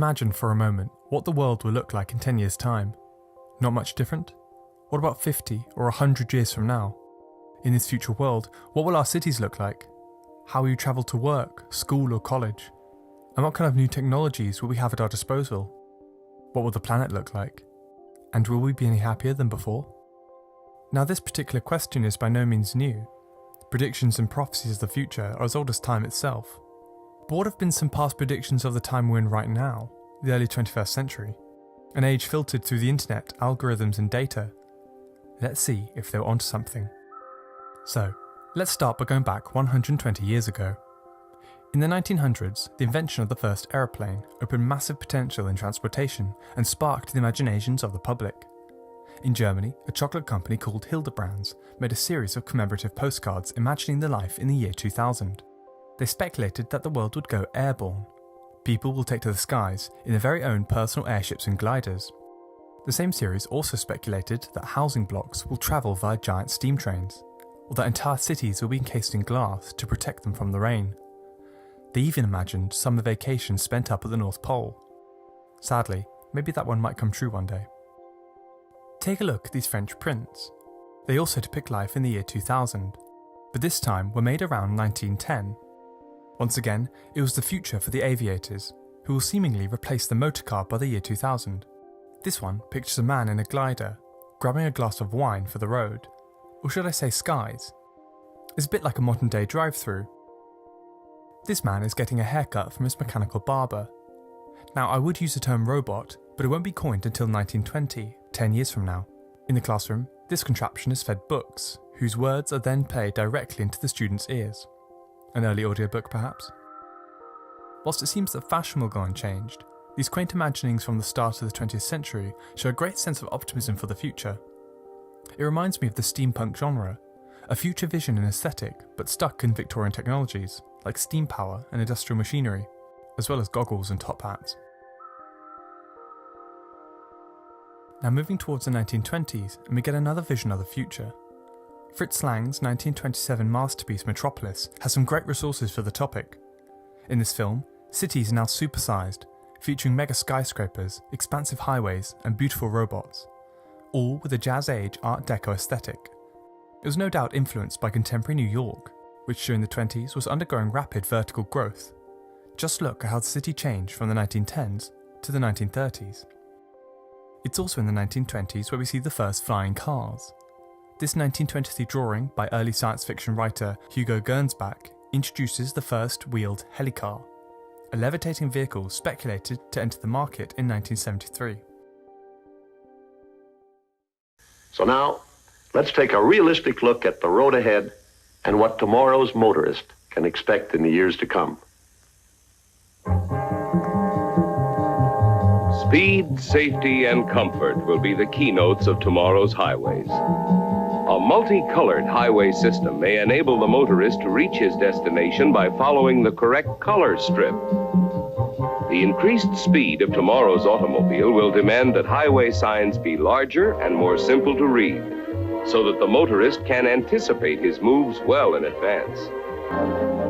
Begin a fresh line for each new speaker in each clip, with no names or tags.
Imagine for a moment what the world will look like in 10 years' time. Not much different? What about 50 or 100 years from now? In this future world, what will our cities look like? How will you travel to work, school or college? And what kind of new technologies will we have at our disposal? What will the planet look like? And will we be any happier than before? Now, this particular question is by no means new. Predictions and prophecies of the future are as old as time itself. But what have been some past predictions of the time we're in right now, the early 21st century? An age filtered through the internet, algorithms and data. Let's see if they're onto something. So, let's start by going back 120 years ago. In the 1900s, the invention of the first aeroplane opened massive potential in transportation and sparked the imaginations of the public. In Germany, a chocolate company called Hildebrands made a series of commemorative postcards imagining the life in the year 2000. They speculated that the world would go airborne. People will take to the skies in their very own personal airships and gliders. The same series also speculated that housing blocks will travel via giant steam trains, or that entire cities will be encased in glass to protect them from the rain. They even imagined summer vacations spent up at the North Pole. Sadly, maybe that one might come true one day. Take a look at these French prints. They also depict life in the year 2000, but this time were made around 1910. Once again, it was the future for the aviators, who will seemingly replace the motorcar by the year 2000. This one pictures a man in a glider, grabbing a glass of wine for the road, or should I say skies. It's a bit like a modern day drive-through. This man is getting a haircut from his mechanical barber. Now, I would use the term robot, but it won't be coined until 1920, 10 years from now. In the classroom, this contraption is fed books, whose words are then played directly into the students' ears. An early audiobook, perhaps? Whilst it seems that fashion will go unchanged, these quaint imaginings from the start of the 20th century show a great sense of optimism for the future. It reminds me of the steampunk genre, a future vision and aesthetic, but stuck in Victorian technologies, like steam power and industrial machinery, as well as goggles and top hats. Now moving towards the 1920s, and we get another vision of the future. Fritz Lang's 1927 masterpiece Metropolis has some great resources for the topic. In this film, cities are now supersized, featuring mega skyscrapers, expansive highways and beautiful robots, all with a Jazz-age Art Deco aesthetic. It was no doubt influenced by contemporary New York, which during the 20s was undergoing rapid vertical growth. Just look at how the city changed from the 1910s to the 1930s. It's also in the 1920s where we see the first flying cars. This 1923 drawing by early science fiction writer Hugo Gernsback introduces the first wheeled helicar, a levitating vehicle speculated to enter the market in 1973.
So now, let's take a realistic look at the road ahead and what tomorrow's motorist can expect in the years to come.
Speed, safety, and comfort will be the keynotes of tomorrow's highways. A multicolored highway system may enable the motorist to reach his destination by following the correct color strip. The increased speed of tomorrow's automobile will demand that highway signs be larger and more simple to read, so that the motorist can anticipate his moves well in advance.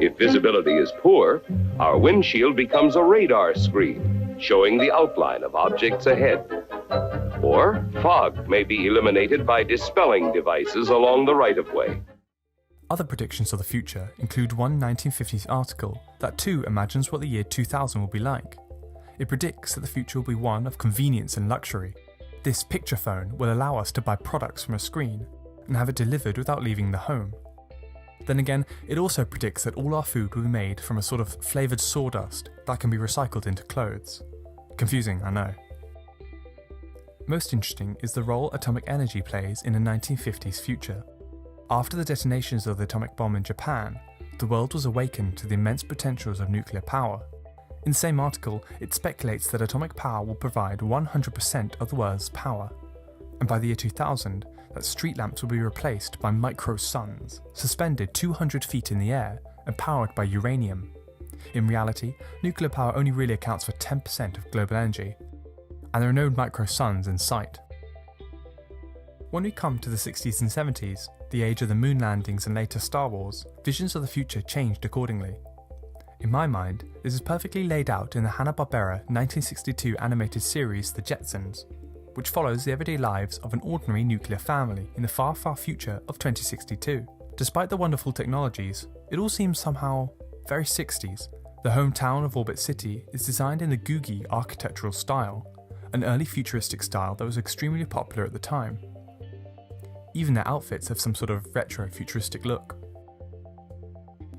If visibility is poor, our windshield becomes a radar screen, showing the outline of objects ahead. Or fog may be eliminated by dispelling devices along the right-of-way.
Other predictions of the future include one 1950s article that too imagines what the year 2000 will be like. It predicts that the future will be one of convenience and luxury. This picture phone will allow us to buy products from a screen and have it delivered without leaving the home. Then again, it also predicts that all our food will be made from a sort of flavoured sawdust that can be recycled into clothes. Confusing, I know. Most interesting is the role atomic energy plays in a 1950s future. After the detonations of the atomic bomb in Japan, the world was awakened to the immense potentials of nuclear power. In the same article, it speculates that atomic power will provide 100% of the world's power, and by the year 2000, that street lamps will be replaced by micro-suns, suspended 200 feet in the air and powered by uranium. In reality, nuclear power only really accounts for 10% of global energy, and there are no micro-suns in sight. When we come to the 60s and 70s, the age of the moon landings and later Star Wars, visions of the future changed accordingly. In my mind, this is perfectly laid out in the Hanna-Barbera 1962 animated series The Jetsons, which follows the everyday lives of an ordinary nuclear family in the far, far future of 2062. Despite the wonderful technologies, it all seems somehow very 60s. The hometown of Orbit City is designed in the Googie architectural style, an early futuristic style that was extremely popular at the time. Even their outfits have some sort of retro futuristic look.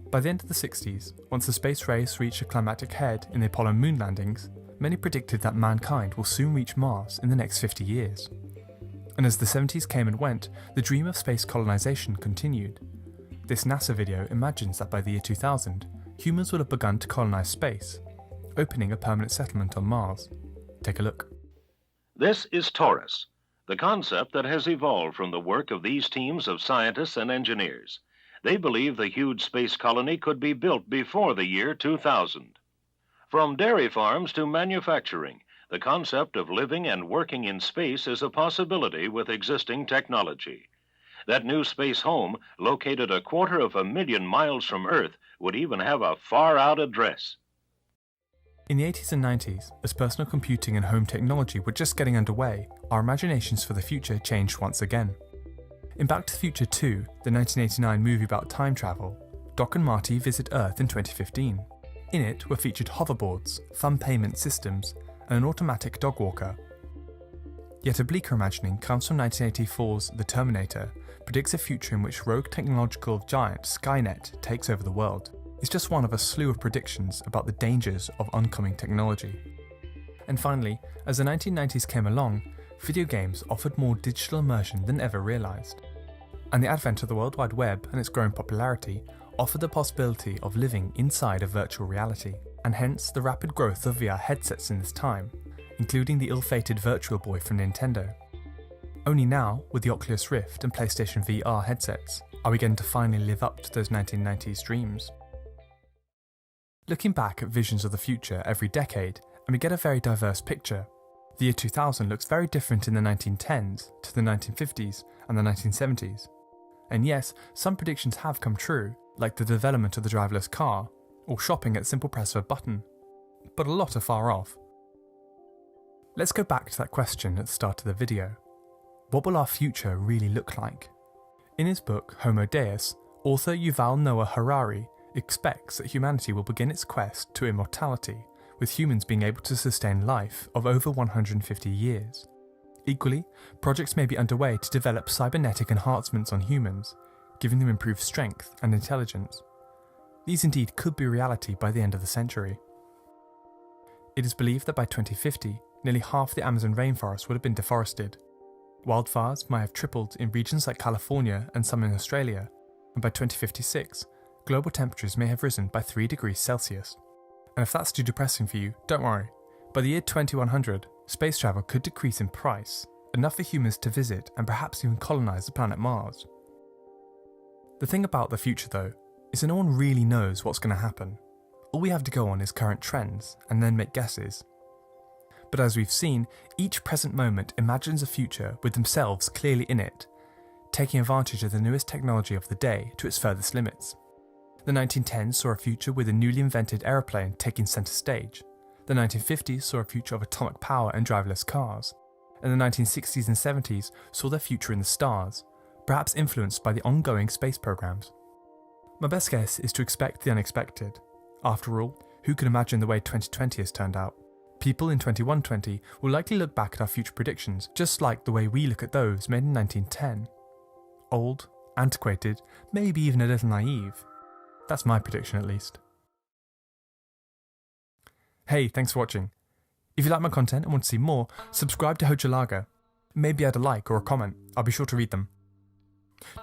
By the end of the 60s, once the space race reached a climactic head in the Apollo moon landings, many predicted that mankind will soon reach Mars in the next 50 years. And as the 70s came and went, the dream of space colonization continued. This NASA video imagines that by the year 2000, humans will have begun to colonize space, opening a permanent settlement on Mars. Take a look.
This is Taurus, the concept that has evolved from the work of these teams of scientists and engineers. They believe the huge space colony could be built before the year 2000. From dairy farms to manufacturing, the concept of living and working in space is a possibility with existing technology. That new space home, located 250,000 miles from Earth, would even have a far-out address.
In the 80s and 90s, as personal computing and home technology were just getting underway, our imaginations for the future changed once again. In Back to the Future 2, the 1989 movie about time travel, Doc and Marty visit Earth in 2015. In it were featured hoverboards, thumb payment systems, and an automatic dog walker. Yet a bleaker imagining comes from 1984's The Terminator, predicts a future in which rogue technological giant Skynet takes over the world. It's just one of a slew of predictions about the dangers of oncoming technology. And finally, as the 1990s came along, video games offered more digital immersion than ever realised. And the advent of the World Wide Web and its growing popularity offered the possibility of living inside of virtual reality, and hence the rapid growth of VR headsets in this time, including the ill-fated Virtual Boy from Nintendo. Only now, with the Oculus Rift and PlayStation VR headsets, are we going to finally live up to those 1990s dreams. Looking back at visions of the future every decade, and we get a very diverse picture. The year 2000 looks very different in the 1910s to the 1950s and the 1970s. And yes, some predictions have come true, like the development of the driverless car, or shopping at simple press of a button. But a lot are far off. Let's go back to that question at the start of the video. What will our future really look like? In his book Homo Deus, author Yuval Noah Harari expects that humanity will begin its quest to immortality, with humans being able to sustain life of over 150 years. Equally, projects may be underway to develop cybernetic enhancements on humans, giving them improved strength and intelligence. These indeed could be reality by the end of the century. It is believed that by 2050, nearly half the Amazon rainforest would have been deforested. Wildfires might have tripled in regions like California and some in Australia, and by 2056, global temperatures may have risen by 3 degrees Celsius. And if that's too depressing for you, don't worry. By the year 2100, space travel could decrease in price, enough for humans to visit and perhaps even colonize the planet Mars. The thing about the future though, is that no one really knows what's going to happen. All we have to go on is current trends and then make guesses. But as we've seen, each present moment imagines a future with themselves clearly in it, taking advantage of the newest technology of the day to its furthest limits. The 1910s saw a future with a newly invented aeroplane taking centre stage. The 1950s saw a future of atomic power and driverless cars. And the 1960s and 70s saw their future in the stars, perhaps influenced by the ongoing space programs. My best guess is to expect the unexpected. After all, who can imagine the way 2020 has turned out? People in 2120 will likely look back at our future predictions just like the way we look at those made in 1910. Old, antiquated, maybe even a little naive. That's my prediction at least. Hey, thanks for watching. If you like my content and want to see more, subscribe to Hojalaga. Maybe add a like or a comment, I'll be sure to read them.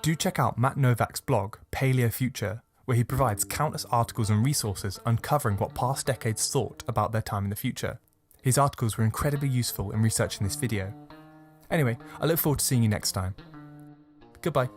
Do check out Matt Novak's blog, Paleo Future, where he provides countless articles and resources uncovering what past decades thought about their time in the future. His articles were incredibly useful in researching this video. Anyway, I look forward to seeing you next time. Goodbye.